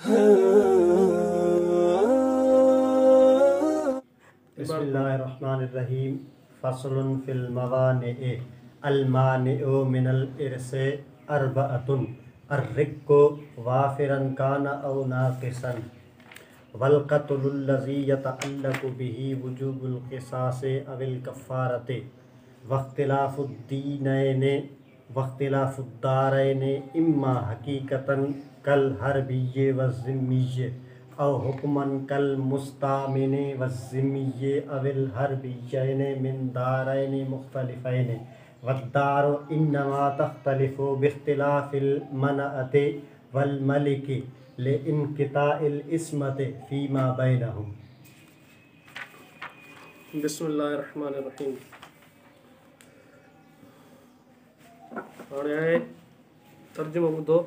بسم اللہ الرحمن الرحیم. فصل فی الموانع. المانع من الارث اربعۃ: الرق وافرا کان او ناقصا، والقتل الذی یتعلق به وجوب القصاص او الکفارۃ، واختلاف الدینین واختلاف الدارین اما حقیقتاً کالحربی والذمی او حکماً کالمستامن والذمی او الحربیین من دارین مختلفین، والدار انما تختلف باختلاف المنعۃ والملک لانقطاع العصمۃ فیما بینہم. بسم اللہ الرحمن الرحیم. हाणे तर्जुमो ॿुधो.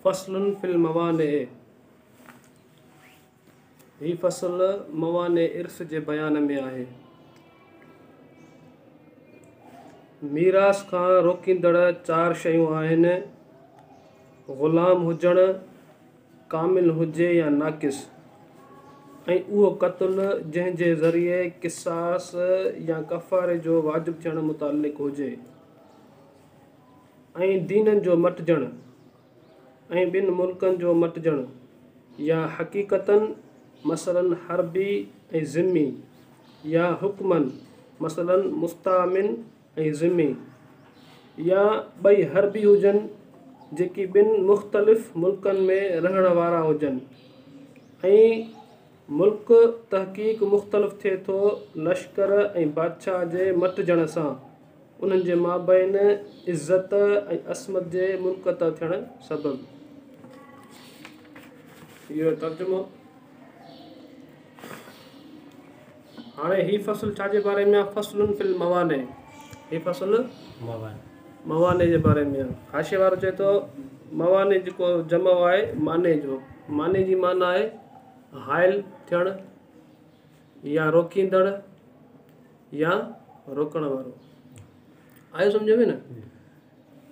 फ़स्लुन फ़िल मवाने. ही फ़सल मवाने इर्स जे बयान में आहे. मीरास खां रोकींदड़ चार शयूं आहिनि: ग़ुलाम हुजणु, कामिल हुजे या नाक़िस, ऐं उहो क़त्ल जंहिं जे ज़रिए क़िसास या कफ़ारे जो वाजिब थियणु मुतालिक़ हुजे, ऐं दीननि जो मटिजणु ऐं ॿिनि मुल्कनि जो मटिजणु, या हक़ीक़तन मसलन हरबी ऐं ज़िमी, या हुक्मन मसलन मुस्तामिन ऐं ज़िमी, या ॿई हरबी हुजनि जेकी ॿिनि मुख़्तलिफ़ मुल्कनि में रहण वारा हुजनि, ऐं मुल्क तहक़ीक़ मुख़्तलिफ़ थिए थो लश्कर ऐं बादशाह जे मटिजण सां उन्हनि जे माबैन इज़्ज़त ऐं असमत जे मुनक़ता थियण सबबु. इहो तर्जुमो. हाणे ही फ़सुल छा जे बारे में आहे? फ़स्लुन फ़िल मवाने. ही फ़सुल मवाने जे बारे में आहे. हाशिए वारो चए थो मवाने जेको जमो आहे माने जो. माने जी माना आहे हाइल थियणु, या रोकींदड़, या रोकण वारो. आयो सम्झ में न?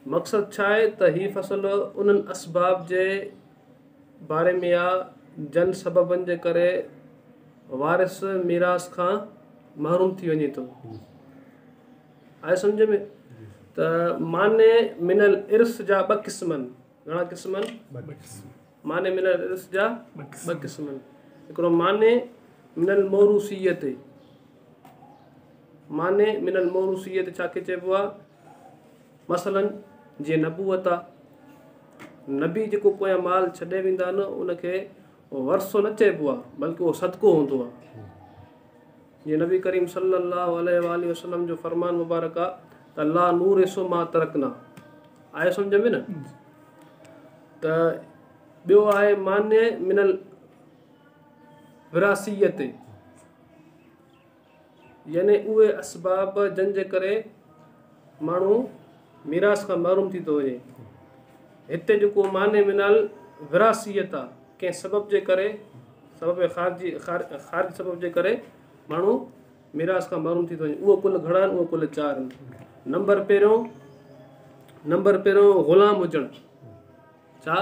मक़सदु छा आहे त ही फ़सल उन्हनि असबाब जे बारे में आहे जन सबबनि जे करे वारिस मीरास खां महरूम थी वञे थो. आयो सम्झ में? त माने मिनल इर्स जा ॿ क़िस्म आहिनि. घणा क़िस्म आहिनि? माने मिनल इर्स जा ॿ क़िस्म आहिनि. हिकिड़ो माने मिनल मोरूसीयत. माने मिनल मोरूसीयत छा खे चइबो आहे? मसलन जीअं नबूअत आहे. नबी जेको पोयां माल छॾे वेंदा आहिनि उनखे वरसो न चइबो आहे, बल्कि उहो सदको हूंदो आहे. जीअं नबी करीम सल्लल्लाहु अलैहि वसल्लम जो फरमान मुबारक आहे त ला नूर सो मा तरकना. आयो सम्झ में न? त ॿियो आहे माने मिनल विरासीयत, यानी उहे असबाब जंहिंजे करे माण्हू मीरास खां महरूम थी थो वञे. हिते जेको माने मिनल विरासीयत आहे, कंहिं सबब जे करे, सबब ख़ारिजी सबब जे करे माण्हू मीरास खां महरूम थी थो वञे. उहो कुल घणा आहिनि? उहो कुल चार आहिनि. नंबर पहिरियों ग़ुलाम हुजणु. छा?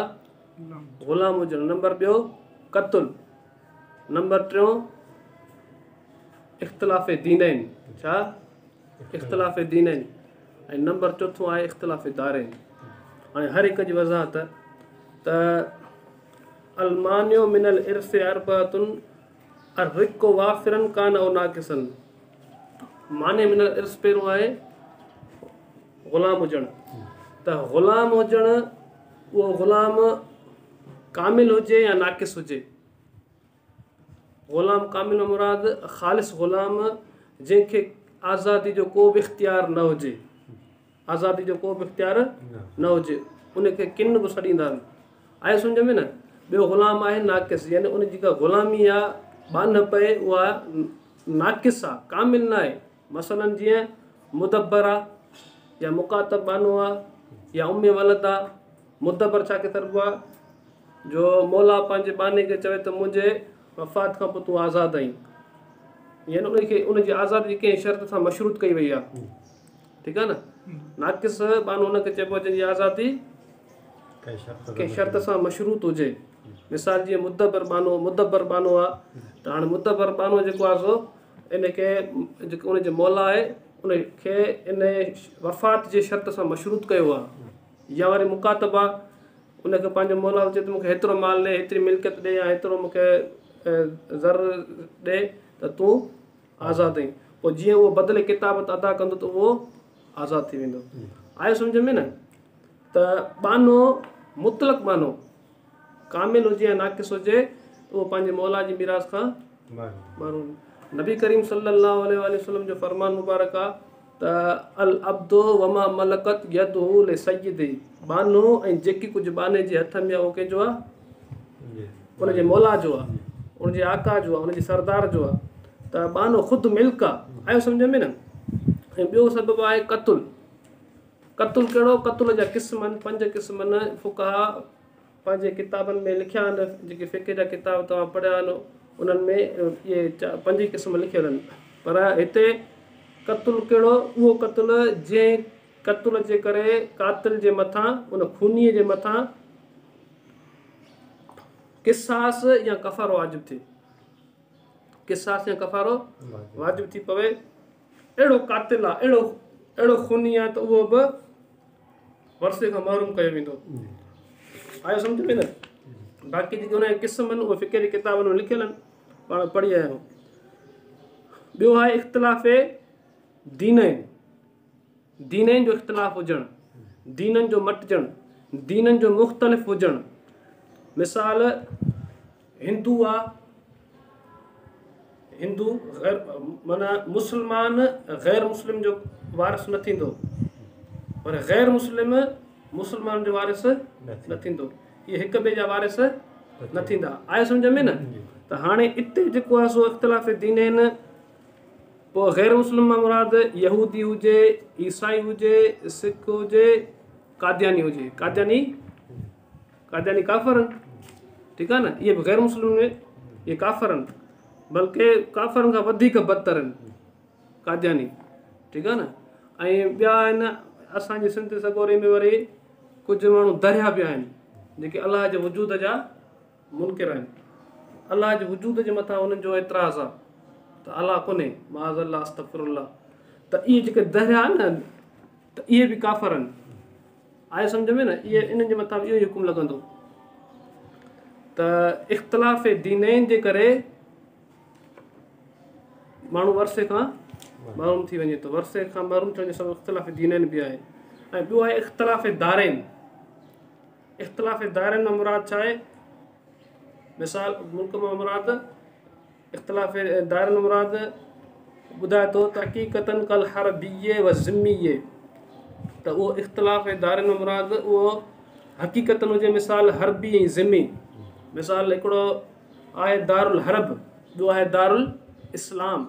ग़ुलाम हुजणु. नंबर ॿियो क़त्ल. नंबर टियों इख़्तिलाफ़ दीनैन. छा? इख़्तिलाफ़ दीनैन. ऐं नंबर चोथों आहे इख़्तिलाफ़ दारैन. हाणे हर हिक जी वज़ाहत त अलमानियो मिनल इर्स अरबअतुन अर्रिक़ु वाफ़िरन कान औ नाक़िसन. माने मिनल इर्स पहिरियों आहे ग़ुलाम हुजणु. त ग़ुलाम हुजणु, उहो ग़ुलाम कामिल हुजे या नाक़िस हुजे. ग़ुलाम कामिल मुराद ख़ालिस ग़ुलाम जंहिंखे आज़ादी जो को बि इख़्तियार न हुजे. आज़ादी जो को बि इख़्तियार न हुजे, उनखे किन बि छॾींदा आहिनि. आयो सम्झ में न? ॿियो ग़ुलाम आहे नाक़िस, यानी उन जेका ग़ुलामी आहे बान पए उहा नाक़िस आहे, कामिल न आहे. मसलन जीअं मुदब्बर आहे, या मुकातब बानो आहे, या उम्मे वलद आहे. मुदब्बर छा खे तरबो आहे? जो मौला पंहिंजे बाने खे चवे त मुंहिंजे वफ़ात खां पोइ तूं आज़ादु आहीं, यानी उनखे उनजी आज़ादी कंहिं शर्त सां मशरूत कई वई आहे. ठीकु आहे न? नाक़िस बानो हुनखे चइबो जंहिंजी आज़ादी कंहिं शर्त सां मशरूत हुजे। मिसाल जीअं मुदब्बर बानो आहे त हाणे मुदब्बर बानो जेको आहे सो इनखे जेको उनजो मौला आहे उनखे इन वफ़ात जे शर्त सां मशरूत कयो आहे। या वरी मुकातब आहे, उनखे पंहिंजो मौला चए त मूंखे हेतिरो माल ॾे, हेतिरी मिल्कियत ॾे या हेतिरो मूंखे ज़र ॾे त तूं आज़ादु आहीं। पोइ जीअं उहो बदिले किताबत अदा कंदो त उहो आज़ादु थी वेंदो। आयो सम्झ में न? त बानो मुतलक़ बानो कामिल हुजे या नाक़िस हुजे उहो पंहिंजे मौला जी मिरास खां महरूम। नबी करीम सल्लल्लाहु अलैहि वसल्लम जो फरमान मुबारक आहे त अल अब्दु वमा मलकत यदहु लिसय्यिदी, बानो ऐं जेकी कुझु बाने जे हथ में आहे उहो कंहिंजो आहे? उनजे मौला जो आहे, उनजे आका जो आहे, उनजे सरदार जो आहे। त बानो ख़ुदि मिल्क आहे। आयो सम्झ में न? ऐं ॿियो सबबु आहे क़तुल। क़तुल कहिड़ो? क़तुल जा क़िस्म आहिनि, 5 क़िस्म आहिनि। फ़ुक़हा पंहिंजे किताबनि में लिखिया आहिनि, जेके फ़िक़ह जा किताब तव्हां पढ़िया आहिनि उन्हनि में इहे 5 क़िस्म लिखियल आहिनि। पर हिते क़तुल कहिड़ो? उहो क़तुल जंहिं क़तुल जे करे क़ातिल जे मथां, उन खूनीअ जे मथां क़िसास या कफ़ारो वाजिबु थिए। क़िसास या कफ़ारो वाजिबु थी पवे। अहिड़ो क़ातिल आहे, अहिड़ो खूनी आहे त उहो बि वरसे खां महरूम कयो वेंदो। आयो सम्झ में न? बाक़ी जेके हुनजा क़िस्म आहिनि उहे फ़िक़ह जी किताबनि में लिखियल आहिनि, पाण पढ़ी आया आहियूं। ॿियो आहे इख़्तिलाफ़ दीनैन। दीनैन जो इख़्तिलाफ़ हुजणु, दीननि जो मटिजणु, दीननि जो मुख़्तलिफ़ हुजणु। मिसाल हिंदू आहे, हिंदू माना मुस्लमान ग़ैर मुस्लिम जो वारिस न थींदो, पर ग़ैर मुस्लिम मुस्लमान जो वारिस न थींदो। इहे हिक ॿिए जा वारिस न थींदा। आयो सम्झ में न? त हाणे इते जेको आहे सो इख़्तिलाफ़ दीन आहिनि। पोइ ग़ैर मुस्लिम मां मुराद यहूदी हुजे, ईसाई हुजे, सिख हुजे, कादियानी हुजे। कादियानी काफ़िर आहिनि, ठीकु आहे न? इहे बि ग़ैर मुस्लिम में इहे काफ़िर आहिनि, बल्कि काफ़िरनि खां वधीक बदतर आहिनि कादियानी, ठीकु आहे न? ऐं ॿिया आहिनि असांजे सिंध सगोरे में वरी कुझु माण्हू दरिया बि आहिनि जेके अलाह जे वजूद जा मुनकिर आहिनि। अलाह जे वजूद जे मथां उन्हनि जो एतिराज़ आहे त अलाह कोन्हे, माज़अल्लाह अस्तग़फिरुल्लाह। त इहे जेके दरिया आहिनि न, त इहे बि काफ़िर आहिनि। आयो सम्झ में न? इहे इन्हनि जे मथां इहो ई हुकुम लॻंदो। त इख़्तिलाफ़ दीनैन जे करे माण्हू वरसे खां महरूम थी वञे थो। वरसे खां महरूम थियण जो सबबु इख़्तिलाफ़ दीनैन बि आहे। ऐं ॿियो आहे इख़्तिलाफ़ दारैन। इख़्तिलाफ़ दारैन मां मुराद छा आहे? मिसाल मुल्क मां मुराद इख़्तिलाफ़ दारैन मां मुराद ॿुधाए थो त हक़ीक़तन कल हरबिये व ज़िम्मिये। त उहो इख़्तिलाफ़ दारैन मां मुराद उहो हक़ीक़तन हुजे, मिसाल हरबी ऐं ज़िम्मी। मिसाल हिकिड़ो आहे दारुल हरब, ॿियो आहे दारुल इस्लाम,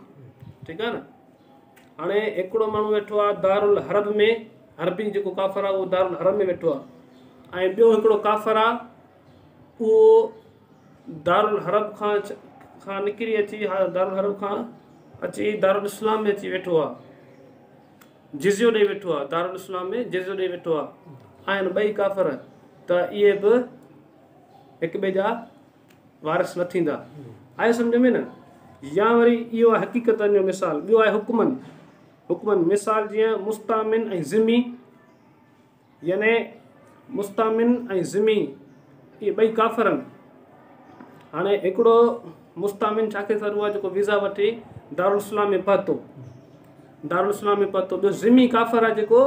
ठीकु आहे न? हाणे हिकिड़ो माण्हू वेठो आहे दारुल हरब में, हरबी जेको काफ़िर आहे उहो दारुल हरब में वेठो आहे। ऐं ॿियो हिकिड़ो काफ़िर आहे उहो दारुल हरब खां निकिरी अची, दारुल हरब खां अची दारुल इस्लाम में अची वेठो आहे, जिज़ियो ॾेई वेठो आहे। दारुल इस्लाम में जिज़ियो ॾेई वेठो आहे। आहिनि ॿई काफ़िर, त इहे बि हिक ॿिए जा वारिस न थींदा। आहे सम्झ में न? या वरी इहो आहे हक़ीक़तनि जो मिसाल। ॿियो आहे हुकुमनि। मिसाल जीअं मुस्तामिन ऐं ज़िमी, याने मुस्तामिन ऐं ज़िमी इहे ॿई काफ़िर आहिनि। हाणे हिकिड़ो मुस्तामिन छा खे सर उहा जेको वीज़ा वठी दारुल इस्लाम में पहुतो, दारुल इस्लाम में पहुतो। ॿियो ज़िमी काफ़िर आहे जेको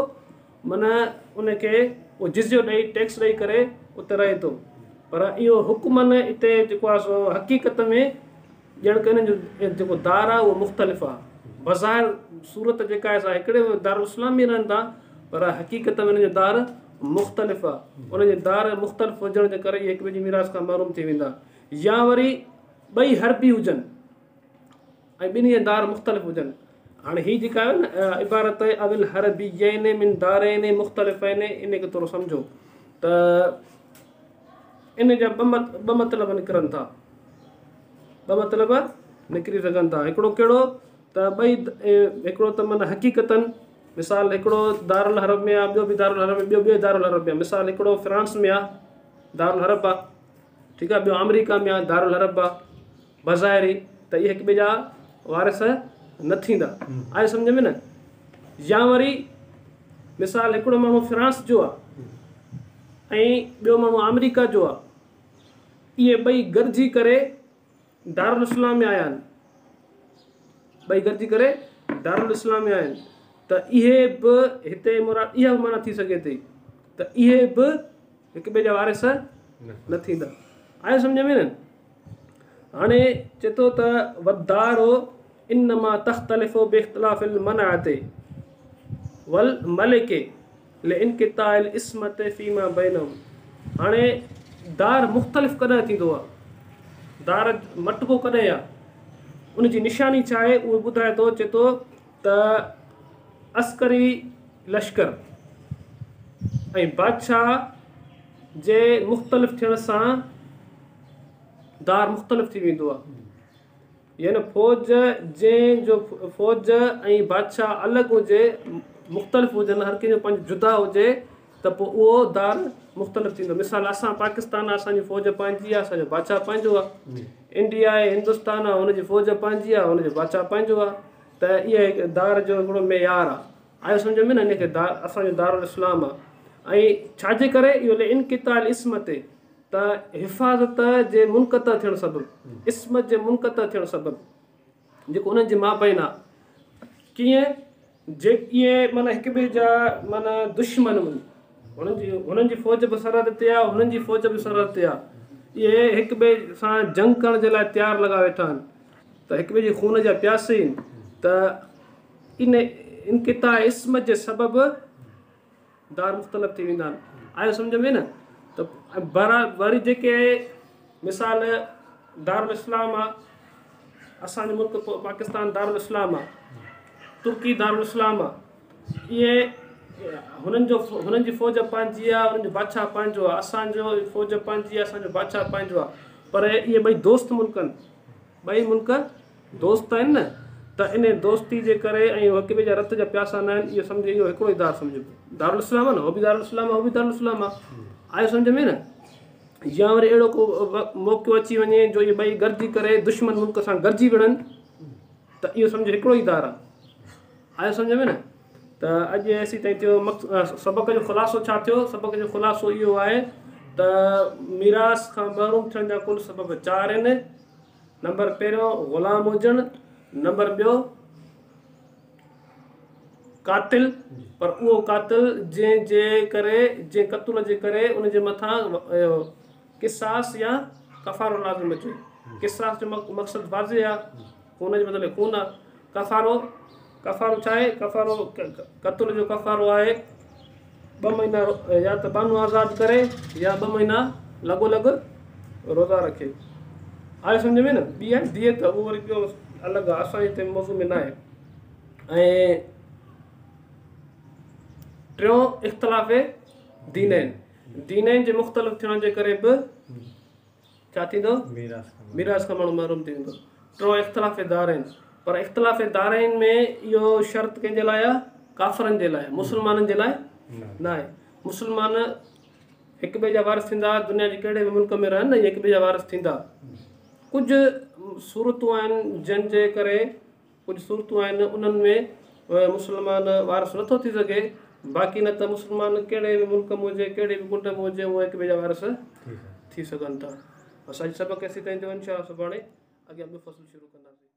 माना उनखे उहो जिज़ियो ॾेई, टैक्स ॾेई करे उते रहे थो। पर इहो हुकुमनि हिते जेको आहे सो हक़ीक़त में ॼण की हिननि जो जेको दार आहे उहो मुख़्तलिफ़ आहे। बज़ाहिर सूरत जेका आहे असां हिकिड़े दारुल इस्लाम में रहनि था, पर हक़ीक़त में हिननि जो दार मुख़्तलिफ़ आहे। उनजे दार मुख़्तलिफ़ हुजण जे करे इहे हिक ॿिए जी मिरास खां महरूम थी वेंदा। या वरी ॿई हरबी हुजनि ऐं ॿिन्ही जा दार मुख़्तलिफ़ हुजनि। हाणे हीअ जेका आहे न इबारत अविल हरबियैन मिन दारैन मुख़्तलिफ़ैन, इनखे थोरो सम्झो त इन जा ॿ मतिलब निकिरनि था, ॿ मतिलब निकिरी सघनि था। हिकिड़ो कहिड़ो? त ॿई हिकिड़ो त माना हक़ीक़तनि मिसाल हिकिड़ो दारुल हरब में आहे, ॿियो बि दारुल हरब में, ॿियो दारुल हरब में आहे। मिसाल हिकिड़ो फ्रांस में आहे दारुल हरब आहे, ठीकु आहे, ॿियो अमेरिका में आहे दारुल हरब आहे बज़ाहिरी, त इहे हिक ॿिए जा वारिस न थींदा। आहे सम्झ में न? या वरी मिसाल हिकिड़ो माण्हू फ्रांस जो आहे ऐं ॿियो माण्हू अमेरिका जो आहे, इहे ॿई गॾिजी करे दारुल इस्लाम में आया आहिनि, ॿई गॾिजी करे दारुल इस्लाम में आया आहिनि, त इहे बि हिते मुराद इहा बि माना थी सघे थी त इहे बि हिक ॿिए जा वारिस न थींदा। आहे सम्झ में न? हाणे चए थो त वदारो इनमा तख़्तलिफ़ु बिख्तिलाफ़िल मनाअति वल मलिके लिइनक़िताइल इस्मत फ़ीमा बैनहुम। हाणे दार मुख़्तलिफ़ कॾहिं थींदो आहे, दार मटिबो कॾहिं आहे, उनजी निशानी छा आहे उहो ॿुधाए थो। चए थो त अस्करी लश्कर ऐं बादशाह जे मुख़्तलिफ़ थियण सां दार मुख़्तलिफ़ थी वेंदो आहे। यानी फ़ौज जंहिंजो फ़ौज ऐं बादशाह अलॻि हुजे, मुख़्तलिफ़ हुजनि, हर कंहिंजो पंहिंजो जुदा हुजे, त पोइ उहो दार मुख़्तलिफ़ थींदो। मिसाल असां पाकिस्तान आहे, असांजी फ़ौज पंहिंजी आहे, असांजो बादशाह पंहिंजो आहे। इंडिया आहे, हिंदुस्तान आहे, हुनजी फ़ौज पंहिंजी आहे, हुनजो बादशाह पंहिंजो आहे। त इहा दार जो हिकिड़ो मेयार आहे। आहे सम्झ में न? इनखे दार असांजो दारुल इस्लाम आहे। ऐं छाजे करे इहो इनक़िताइल इस्मत त हिफ़ाज़त जे मुनक़ता थियणु सबबु, इस्मत जे मुनक़ता थियणु सबबु जेको उन्हनि जे माबैन आहे। कीअं? जे इहे माना हिक ॿिए जा माना दुश्मन, हुननि जी फ़ौज बि सरहद ते आहे, हुननि जी फ़ौज बि सरहद ते आहे, इहे हिक ॿिए सां जंग करण जे लाइ तयारु लॻा वेठा आहिनि, त हिक ॿिए जे खून जा प्यासी आहिनि। त इन इनक़िता इस्मत जे सबबु दार मुख़्तलिफ़ थी वेंदा आहिनि। आहे सम्झ में न? त वरी जेके मिसाल दारुल इस्लाम आहे, असांजो मुल्क पाकिस्तान दारुल इस्लाम आहे, तुर्की दारुल इस्लाम आहे, इहे हुननि जी फ़ौज पंहिंजी आहे, हुननि जो बादशाह पंहिंजो आहे, असांजो फ़ौज पंहिंजी आहे, असांजो बादशाह पंहिंजो आहे। पर इहे ॿई दोस्त मुल्क आहिनि, ॿई मुल्क दोस्त आहिनि न, त इन दोस्ती जे करे ऐं हिक ॿिए जा रत जा प्यासा न आहिनि, इहो सम्झो इहो हिकिड़ो ई दार सम्झो दारुल इस्लाम आहे न, उहो बि दारुल इस्लाम आहे, उहो बि दारुल इस्लाम आहे। आहे सम्झ में न? या वरी अहिड़ो को मौक़ो अची वञे जो इहे ॿई गॾिजी करे दुश्मन मुल्क सां गॾिजी विढ़नि, त इहो सम्झो हिकिड़ो ई दार आहे। आहे सम्झ में न? त अॼु एसी ताईं थियो। सबक जो ख़ुलासो छा थियो? सबक जो ख़ुलासो इहो आहे त मीरास खां महरूम थियण जा कुल सबब 4 आहिनि। नंबर पहिरियों ग़ुलाम हुजणु, नंबर ॿियो कातिल, पर उहो कातिल जंहिं क़तल जे करे उनजे मथां किसास या कफ़ारो लाज़िम अचे। किसास जो मक़सदु वाज़े आहे, खून जे बदिले खून आहे। कफ़ारो छा आहे? कफ़ारो क़तल जो कफ़ारो आहे 2 महीना या त बानो आज़ादु करे या 2 महीना लॻोलॻ रोज़ा रखे। आहे सम्झ में न? ॿी आहे दियत, उहो वरी ॿियो अलॻि आहे, असांजे हिते मौज़ू में न आहे। ऐं टियों इख़्तिलाफ़ दीनैन, दीनैन जे मुख़्तलिफ़ थियण जे करे बि छा थींदो? मीरास खां माण्हू महरूम थी वेंदो। टियों इख़्तिलाफ़ दारैन, पर इख़्तिलाफ़ दारैन में इहो शर्त कंहिंजे लाइ आहे? काफ़िरनि जे लाइ, मुस्लमाननि जे लाइ न आहे। मुस्लमान हिक ॿिए जा वारिस थींदा, दुनिया जे कहिड़े बि मुल्क में रहनि न, हिक ॿिए जा वारिस थींदा। कुझु सूरतूं आहिनि जंहिंजे करे, कुझु सूरतूं आहिनि उन्हनि में मुस्लमान वारिस नथो थी सघे, बाक़ी न त मुस्लमान कहिड़े बि मुल्क में हुजे, कहिड़े बि कुंड में हुजे, उहे हिक ॿिए जा वारिस थी सघनि था। असांजी सबक़ एसी ताईं थियो। इंशाअल्लाह सुभाणे अॻियां ॿियो फ़सुलु शुरू कंदासीं।